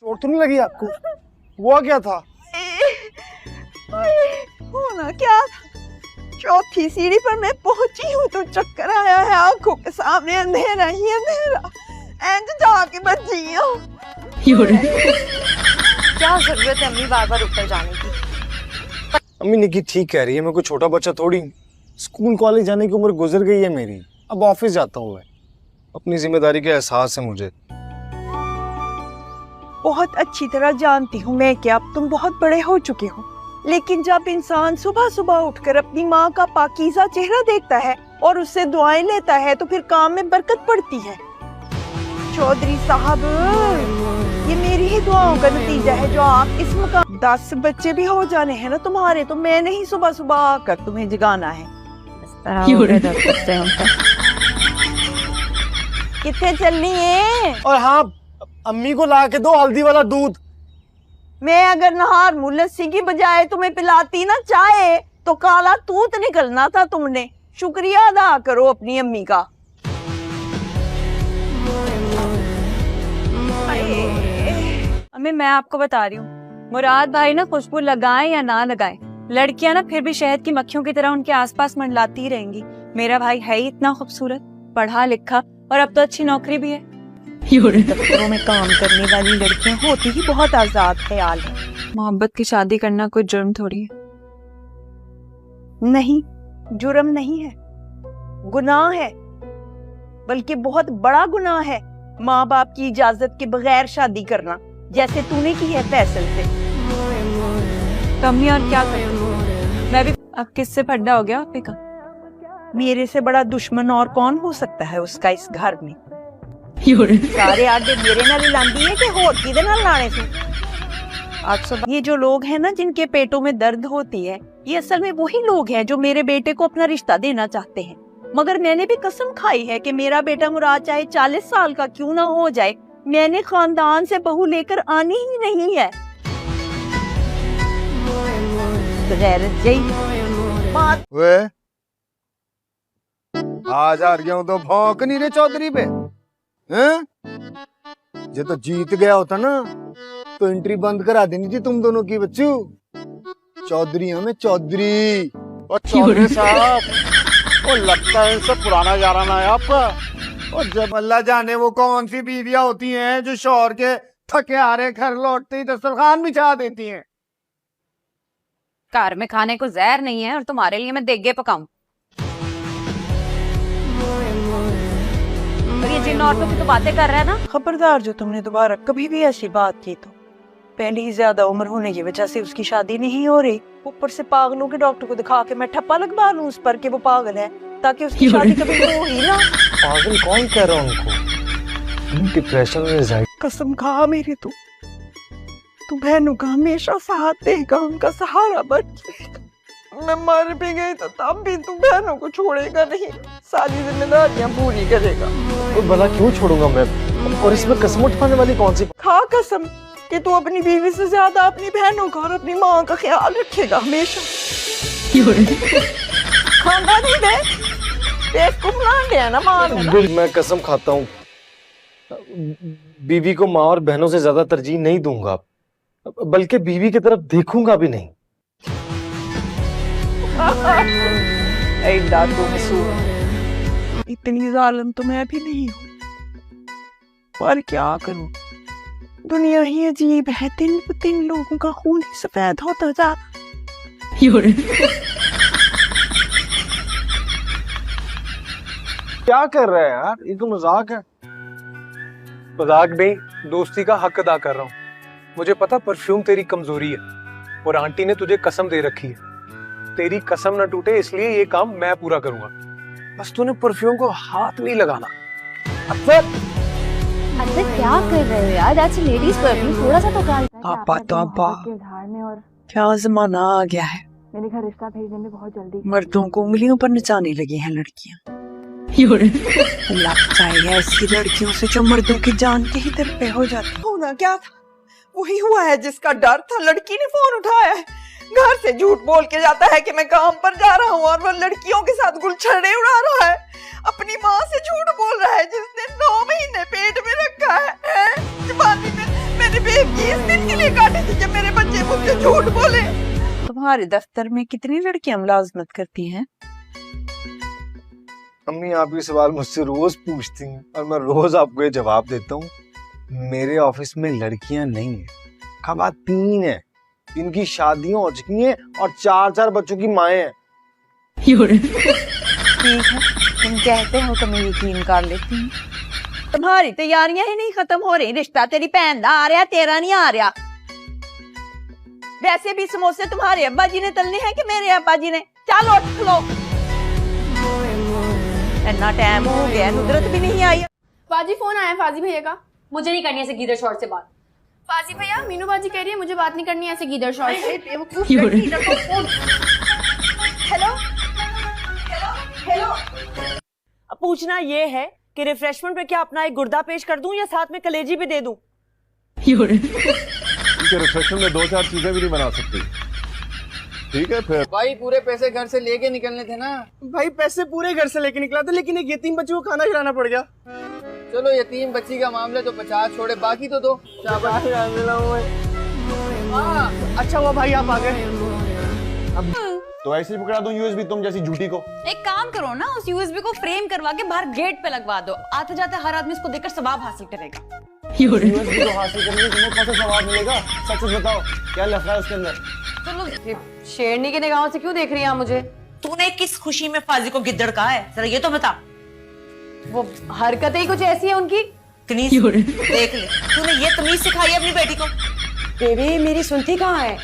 चोट तो नहीं लगी आपको? हुआ क्या था? होना क्या था? चौथी सीढ़ी पर मैं पहुंची हूँ तो चक्कर आया है, आंखों के सामने अंधेरा ही अंधेरा, एंड जाके बची हूँ। क्या जरूरत है अम्मी बार बार ऊपर जाने की? अम्मी निकी ठीक कह रही है, मैं कोई छोटा बच्चा थोड़ी। स्कूल कॉलेज जाने की उम्र गुजर गई है मेरी। अब ऑफिस जाता हूँ मैं। अपनी जिम्मेदारी का एहसास है मुझे। बहुत अच्छी तरह जानती हूँ मैं कि अब तुम बहुत बड़े हो चुके हो, लेकिन जब इंसान सुबह सुबह उठकर अपनी माँ का पाकीज़ा चेहरा देखता है और उससे दुआएं लेता है तो फिर काम में बरकत पड़ती है। चौधरी साहब, ये मेरी ही दुआओं का नतीजा है जो आप इस मुकाम। 10 बच्चे भी हो जाने हैं ना तुम्हारे, तो मैंने ही सुबह सुबह आकर तुम्हें जगाना है। कितने चलनी है? और हाँ, अम्मी को ला के दो हल्दी वाला दूध। मैं अगर नहार मुलस्सी की बजाय तुम्हें पिलाती ना चाय, तो काला तूत निकलना था तुमने। शुक्रिया अदा करो अपनी अम्मी का। अम्मी मैं आपको बता रही हूँ, मुराद भाई ना खुशबू लगाएं या ना लगाएं, लड़कियां ना फिर भी शहद की मक्खियों की तरह उनके आसपास मंडलाती ही रहेंगी। मेरा भाई है ही इतना खूबसूरत, पढ़ा लिखा, और अब तो अच्छी नौकरी भी है। दफ्तरों में काम करने वाली लड़कियां होती ही बहुत आजाद ख्याल है। मोहब्बत की शादी करना कोई जुर्म थोड़ी है। नहीं, जुर्म नहीं है, गुनाह है, बल्कि बहुत बड़ा गुनाह है माँ बाप की इजाजत के बगैर शादी करना, जैसे तूने की है फैसल से। तो अम्मी और क्या करूं? मैं भी अब किससे फड्डा हो गया आपे का? मेरे से बड़ा दुश्मन और कौन हो सकता है उसका इस घर में? सारे आगे मेरे नाल लांदी है कि होर किदे नाल लाने से? आप सब ये जो लोग हैं ना जिनके पेटों में दर्द होती है, ये असल में वही लोग हैं जो मेरे बेटे को अपना रिश्ता देना चाहते हैं। मगर मैंने भी कसम खाई है कि मेरा बेटा मुराद चाहे 40 साल का क्यों ना हो जाए, मैंने खानदान से बहू लेकर आनी ही नहीं है। गैरत जई वे आज आ रही हूँ तो भौंक नहीं रहे चौधरी पे हैं? ये तो जीत गया होता ना तो एंट्री बंद करा देनी थी तुम दोनों की। बच्चू चौधरी हमें चौधरी। और चौधरी साहब, वो लगता है सब पुराना याराना है आपका। और जब अल्लाह जाने वो कौन सी बीवियां होती हैं जो शौहर के थके हारे घर लौटते ही दस्तरखान बिछा देती हैं। घर में खाने को जहर नहीं है और तुम्हारे लिए मैं देगे पकाऊं। और ये जिन औरतों की तो बातें कर रहा है ना। खबरदार, जो तुमने दोबारा कभी भी ऐसी बात की तो पहले ही ज्यादा उम्र होने की वजह से उसकी शादी नहीं हो रही, ऊपर से पागलों के डॉक्टर को दिखा के मैं ठप्पा लगवा लूं उस पर कि वो पागल है, ताकि उसकी शादी कभी हो ही ना। पागल कौन कह रहा उनको? डिप्रेशन में जाए। कसम खा मेरी, तू बहनों का हमेशा साथ देगा, उनका सहारा बन। मैं मर भी गई तो तब भी तू बहनों को छोड़ेगा नहीं, सारी जिम्मेदारियां पूरी करेगा। तो भला क्यों छोड़ूंगा मैं? और इसमें कसम उठाने वाली कौन सी? खा कसम कि तू अपनी बीवी से ज्यादा अपनी बहनों का और अपनी माँ का ख्याल रखेगा हमेशा। खाना नहीं दे, पेट को बुलाने है ना मार। मैं कसम खाता हूँ, बीवी को माँ और बहनों से ज्यादा तरजीह नहीं दूंगा, बल्कि बीवी की तरफ देखूंगा भी नहीं। इतनी जालिम तो मैं भी नहीं हूँ, पर क्या करूँ, दुनिया ही अजीब है। दिन ब दिन लोगों का खून ही सफेद होता जा। क्या कर रहा है यार? ये तो मजाक है। मजाक नहीं, दोस्ती का हक अदा कर रहा हूँ। मुझे पता परफ्यूम तेरी कमजोरी है और आंटी ने तुझे कसम दे रखी है, तेरी कसम न टूटे इसलिए ये काम मैं पूरा करूंगा। बस तूने परफ्यूम को हाथ नहीं लगाना। अरे क्या कर रहे हो यार? दैट्स लेडीज परफ्यूम, थोड़ा सा तो गाल। और क्या जमाना आ गया है, मेरे घर रिश्ता भेजने में बहुत जल्दी। मर्दों को उंगलियों पर नचाने लगी हैं लड़कियां। लग जाए ऐसी लड़कियों से जो मर्दों की जान के ही दर पे हो जाती। होना क्या था, वही हुआ है जिसका डर था। लड़की ने फोन उठाया है, घर से झूठ बोल के जाता है कि मैं काम पर जा रहा हूँ, और वो लड़कियों के साथ गुलछड़े उड़ा रहा है। अपनी माँ से झूठ बोल रहा है जिसने 9 महीने पेट में रखा है। जवानी में मैंने मेरी बेबी इस दिन के लिए काटी थी जब मेरे बच्चे मुझसे झूठ बोले। तुम्हारे दफ्तर में कितनी लड़कियां मुलाजमत करती हैं? अम्मी आप ये सवाल मुझसे रोज पूछती हैं और मैं रोज आपको ये जवाब देता हूँ। मेरे ऑफिस में लड़कियां नहीं है, खवातीन है। इनकी शादियां हो चुकी हैं और 4-4 बच्चों की माएं हैं। ठीक है, तुम कहते हो तो मैं यकीन कर लेती हूँ। तुम्हारी तैयारियां ही नहीं खत्म हो रही, रिश्ता तेरी भैन दा आ रहा, तेरा नहीं आ रहा। वैसे भी समोसे तुम्हारे अब्बा जी ने तलने हैं कि मेरे अब्बा जी ने? चलो उठ लो, इतना टाइम हो गया, नुदरत भी नहीं आई। फाजी फोन आया फाजी भैया का। मुझे नहीं करनी ऐसे गीदड़ शॉर्ट से बात। फाजी भैया मीनू बाजी कह रही है मुझे बात नहीं करनी है ऐसे गीदड़ शॉर्ट से। हेलो हेलो, अब पूछना ये है कि रिफ्रेशमेंट पे क्या अपना एक गुर्दा पेश कर दूं या साथ में कलेजी भी दे दूं? रिफ्रेशमेंट में 2-4 चीजें भी नहीं बना सकती। ठीक है फिर भाई पूरे पैसे घर से लेके निकलने थे ना। भाई पैसे पूरे घर से लेके निकला था, लेकिन एक यतीम बच्चे को खाना खिलाना पड़ गया। चलो यतीम बच्ची का मामला तो 50 छोड़े, बाकी तो दो। शाबाश। अच्छा हुआ भाई आप आ गए। तो ऐसे ही पकड़ा दूं यूएसबी तुम जैसी झूठी को। एक काम करो ना, उस यूएसबी को फ्रेम करवा के बाहर गेट पे लगवा दो। आते जाते हर आदमी इसको देखकर सवाब हासिल करेगा। यूएसबी को हासिल करने के तुम्हें कौन सा सवाब मिलेगा? सच सच बताओ क्या लफड़ा है उसके अंदर? चलो, शेरनी की निगाहों से क्यों देख रही है मुझे? तूने किस खुशी में फाजी को गिद्दड़ कहा है, जरा ये तो बता। वो हरकतें ही कुछ ऐसी है उनकी। तमीज देख ले, तूने ये तमीज सिखाई है अपनी बेटी को? बेबी मेरी सुनती कहाँ है?